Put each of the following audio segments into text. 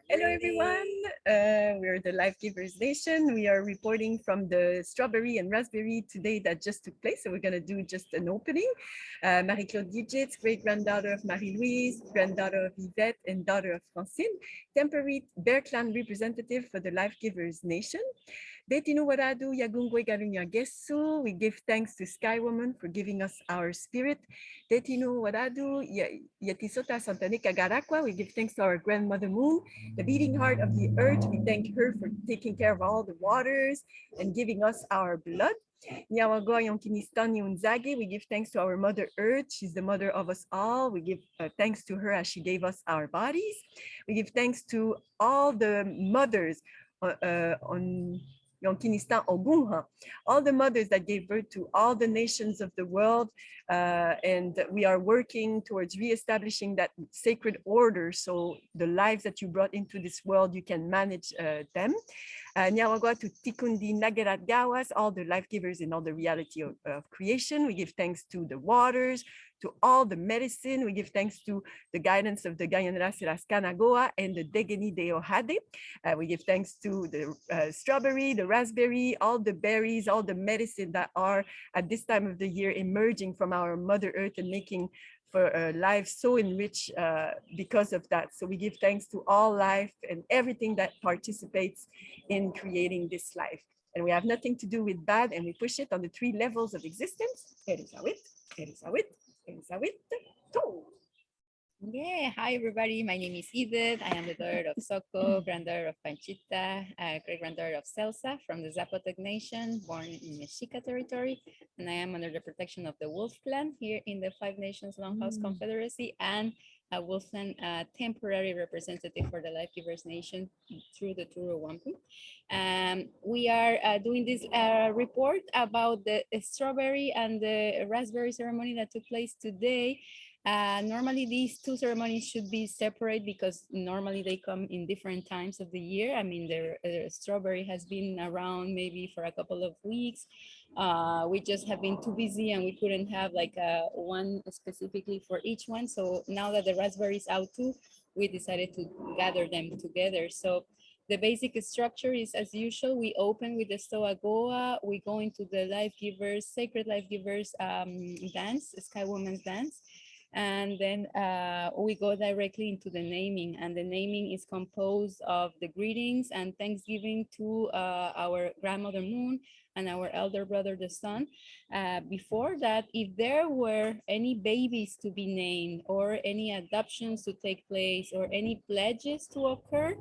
Hello, everyone. We're the Life Givers Nation. We are reporting from the strawberry and raspberry today that just took place. So we're going to do just an opening. Marie-Claude Digits, great-granddaughter of Marie-Louise, granddaughter of Yvette, and daughter of Francine, temporary Bear Clan representative for the Life Givers Nation. Detinu Waradu Yagungwe Garunya Gesu. We give thanks to Sky Woman for giving us our spirit. Detinu Waradu Yatisota Santanika Garakwa. We give thanks to our grandmother Moon, the beating heart of the earth. We thank her for taking care of all the waters and giving us our blood. Nyawagoa Yonkinistani Unzagi. We give thanks to our Mother Earth. She's the mother of us all. We give thanks to her as she gave us our bodies. We give thanks to all the mothers on Yonkinistan Ogunha, all the mothers that gave birth to all the nations of the world. And we are working towards reestablishing that sacred order. So the lives that you brought into this world, you can manage them. Nyawagwa to Tikundi Nagerat Gawas, all the life givers in all the reality of creation. We give thanks to the waters, to all the medicine. We give thanks to the guidance of the Gayanrasiras Kanagoa and the Degeni de Ohade. We give thanks to the strawberry, the raspberry, all the berries, all the medicine that are at this time of the year emerging from our Mother Earth and making for life so enriched because of that. So we give thanks to all life and everything that participates in creating this life. And we have nothing to do with bad, and we push it on the 3 levels of existence. Erisawit, Erisawit, Erisawit, to. Yeah, hi everybody. My name is Edith. I am the daughter of Soko, granddaughter of Panchita, great-granddaughter of Celsa from the Zapotec Nation, born in Mexica territory. And I am under the protection of the Wolf Clan here in the Five Nations Longhouse Confederacy and a Wolf Clan temporary representative for the Life Givers Nation through the Turo Wampu. We are doing this report about the strawberry and the raspberry ceremony that took place today. Normally these 2 ceremonies should be separate because normally they come in different times of the year. I mean, the strawberry has been around maybe for a couple of weeks. We just have been too busy and we couldn't have like one specifically for each one. So now that the raspberry is out too, we decided to gather them together. So the basic structure is as usual. We open with the Stoa Goa. We go into the Life Givers, Sacred Life Givers dance, Sky Woman's dance. And then we go directly into the naming, and the naming is composed of the greetings and thanksgiving to our grandmother Moon and our elder brother the Sun. Before that, if there were any babies to be named or any adoptions to take place or any pledges to occur,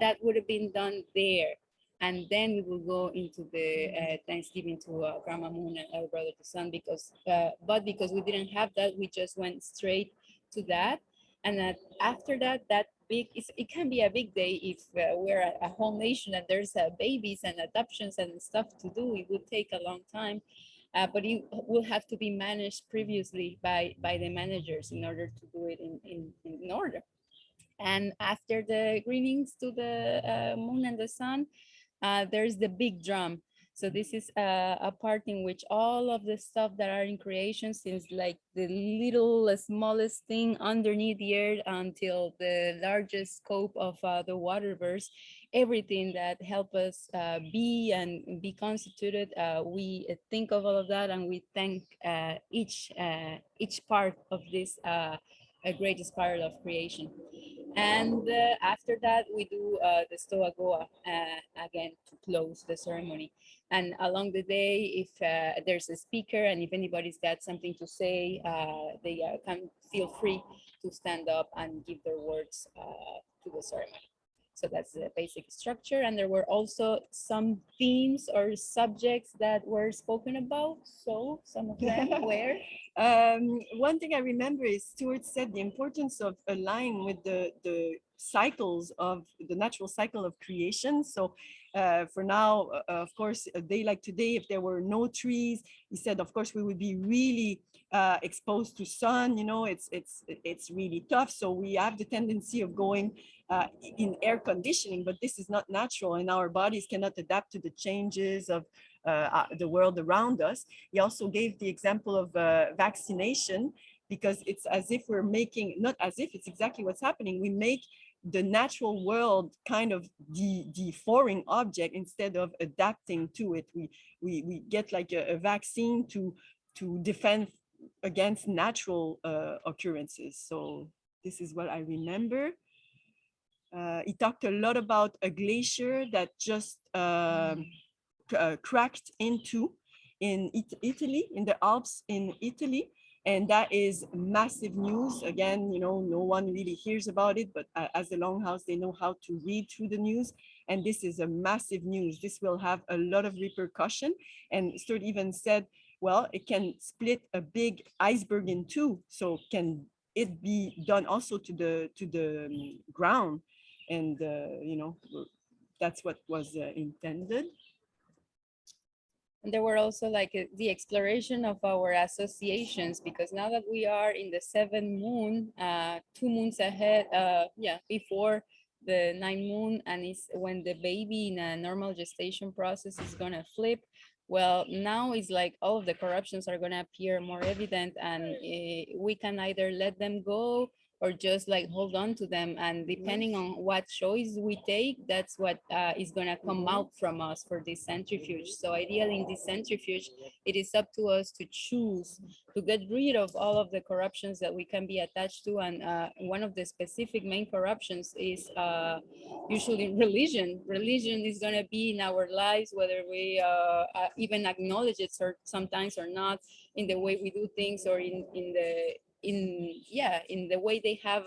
that would have been done there. And then we will go into the Thanksgiving to Grandma Moon and our brother the Sun, because we didn't have that, we just went straight to that. And after that, it can be a big day if we're a whole nation and there's babies and adoptions and stuff to do. It would take a long time, but it will have to be managed previously by the managers in order to do it in order. And after the greetings to the Moon and the Sun, there's the big drum. So this is a part in which all of the stuff that are in creation, since like the little smallest thing underneath the earth until the largest scope of the waterverse, everything that help us be and be constituted, we think of all of that and we thank each part of this greatest part of creation. And after that, we do the Stoa Goa again to close the ceremony. And along the day, if there's a speaker and if anybody's got something to say, they can feel free to stand up and give their words to the ceremony. So that's the basic structure. And there were also some themes or subjects that were spoken about. So some of them were. One thing I remember is Stuart said the importance of aligning with the cycles of the natural cycle of creation. So for now, of course, a day like today, if there were no trees, he said, of course, we would be really exposed to sun. You know, it's really tough. So we have the tendency of going in air conditioning, but this is not natural, and our bodies cannot adapt to the changes of the world around us. He also gave the example of vaccination. because it's as if we're making, not as if, it's exactly what's happening. We make the natural world kind of the foreign object instead of adapting to it. We get like a vaccine to defend against natural occurrences. So this is what I remember. He talked a lot about a glacier that just cracked into in Italy, in the Alps in Italy. And that is massive news. Again, you know, no one really hears about it, but as the Longhouse, they know how to read through the news. And this is a massive news. This will have a lot of repercussion. And Stuart even said, well, it can split a big iceberg in two. So can it be done also to the ground? And, you know, that's what was intended. And there were also like the exploration of our associations, because now that we are in the 7th moon, 2 moons ahead, before the 9th moon, and it's when the baby in a normal gestation process is gonna flip. Well, now it's like all of the corruptions are gonna appear more evident, and we can either let them go or just like hold on to them, and depending on what choice we take, that's what is going to come out from us for this centrifuge. So ideally in this centrifuge, it is up to us to choose to get rid of all of the corruptions that we can be attached to. And one of the specific main corruptions is usually religion. Religion is going to be in our lives, whether we even acknowledge it or sometimes or not, in the way we do things, or in the way they have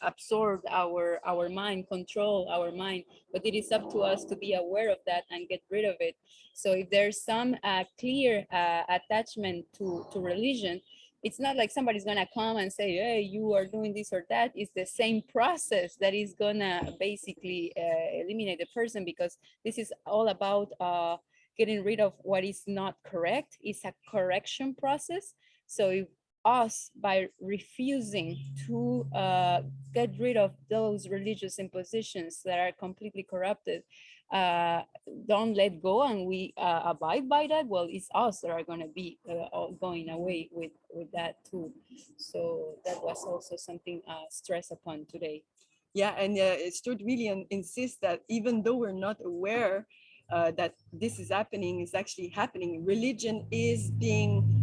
absorbed our mind, control our mind. But it is up to us to be aware of that and get rid of it. So if there's some clear attachment to religion, it's not like somebody's gonna come and say, hey, you are doing this or that. It's the same process that is gonna basically eliminate the person, because this is all about getting rid of what is not correct. It's a correction process. So if us, by refusing to get rid of those religious impositions that are completely corrupted, don't let go, and we abide by that, well, it's us that are going to be going away with that too. So that was also something stressed upon today. Yeah, and Stuart really insists that even though we're not aware that this is happening, is actually happening, religion is being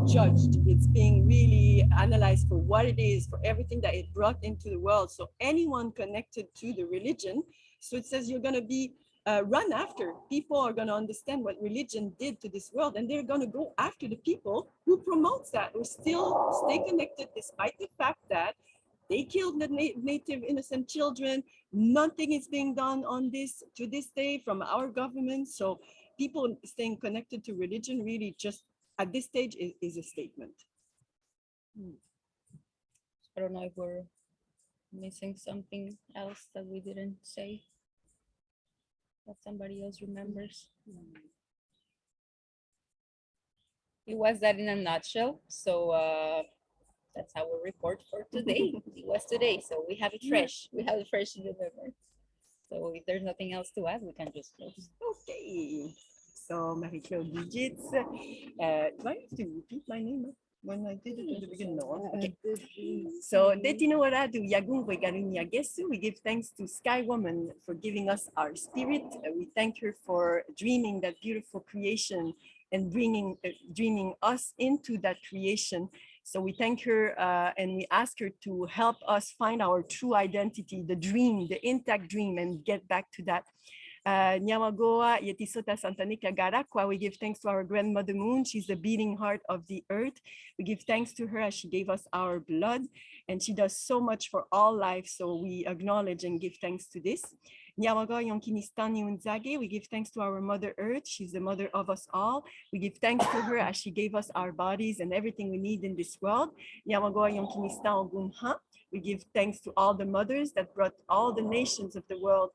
judged. It's being really analyzed for what it is, for everything that it brought into the world. So anyone connected to the religion, so it says you're going to be run after. People are going to understand what religion did to this world, and they're going to go after the people who promotes that, who still stay connected despite the fact that they killed the native innocent children. Nothing is being done on this to this day from our government. So people staying connected to religion really just at this stage is a statement. I don't know if we're missing something else that we didn't say that somebody else remembers. It was that in a nutshell. So that's our report for today. It was today, so we have it fresh. We have it fresh in the memory. So if there's nothing else to add, we can just close. Okay. So Marie-Claude Digits, do I have to repeat my name when I did it in the beginning? No. Okay. So Detino Oradu Yagun Wegarunya Gesu, we give thanks to Sky Woman for giving us our spirit. We thank her for dreaming that beautiful creation and bringing dreaming us into that creation. So we thank her and we ask her to help us find our true identity, the dream, the intact dream, and get back to that. Nyawagoa Yetisota Santanika Garakwa, we give thanks to our grandmother Moon. She's the beating heart of the earth. We give thanks to her as she gave us our blood, and she does so much for all life. So we acknowledge and give thanks to this. Nyawagoa Yonkinistani Unzage, we give thanks to our Mother Earth. She's the mother of us all. We give thanks to her as she gave us our bodies and everything we need in this world. Nyawagoa Yonkinistan Ogunha, we give thanks to all the mothers that brought all the nations of the world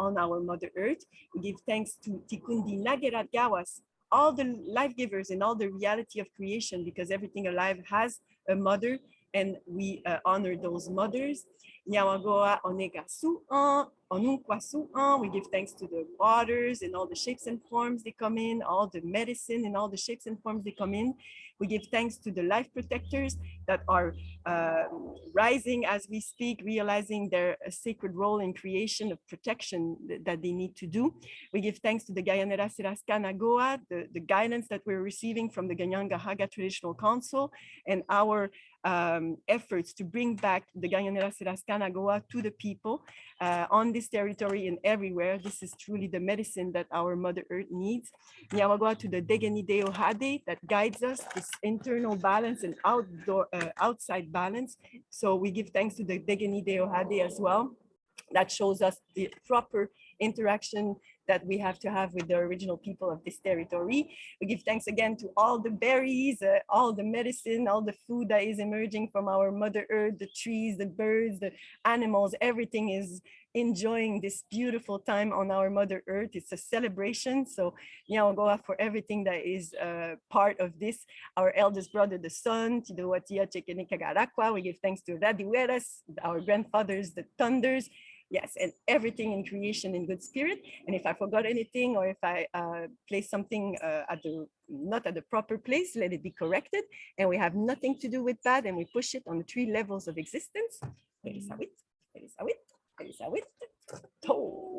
on our Mother Earth. We give thanks to Tikundi Nagerat Gawas, all the life givers and all the reality of creation, because everything alive has a mother and we honor those mothers. Nyawagoa Onegasu'an, Onunkwasu'an. We give thanks to the waters in all the shapes and forms they come in, all the medicine in all the shapes and forms they come in. We give thanks to the life protectors that are rising as we speak, realizing their sacred role in creation of protection that they need to do. We give thanks to the Gayanera Siraskana Goa, the guidance that we're receiving from the Ganyanga Haga Traditional Council, and our efforts to bring back the Gayanera Siraskana Goa to the people on this territory and everywhere. This is truly the medicine that our Mother Earth needs. Nyawagoa to the Degeni Deo Hade that guides us, this internal balance and outside balance. So we give thanks to the Degeni Deo Hade as well. That shows us the proper interaction that we have to have with the original people of this territory. We give thanks again to all the berries, all the medicine, all the food that is emerging from our Mother Earth, the trees, the birds, the animals, everything is enjoying this beautiful time on our Mother Earth. It's a celebration. So Nyawagoa for everything that is part of this. Our eldest brother, the sun, Tidowatia Chekenekagarakwa. We give thanks to Radiweras, our grandfathers, the thunders. Yes, and everything in creation in good spirit. And if I forgot anything, or if I place something not at the proper place, let it be corrected. And we have nothing to do with that. And we push it on the 3 levels of existence. To.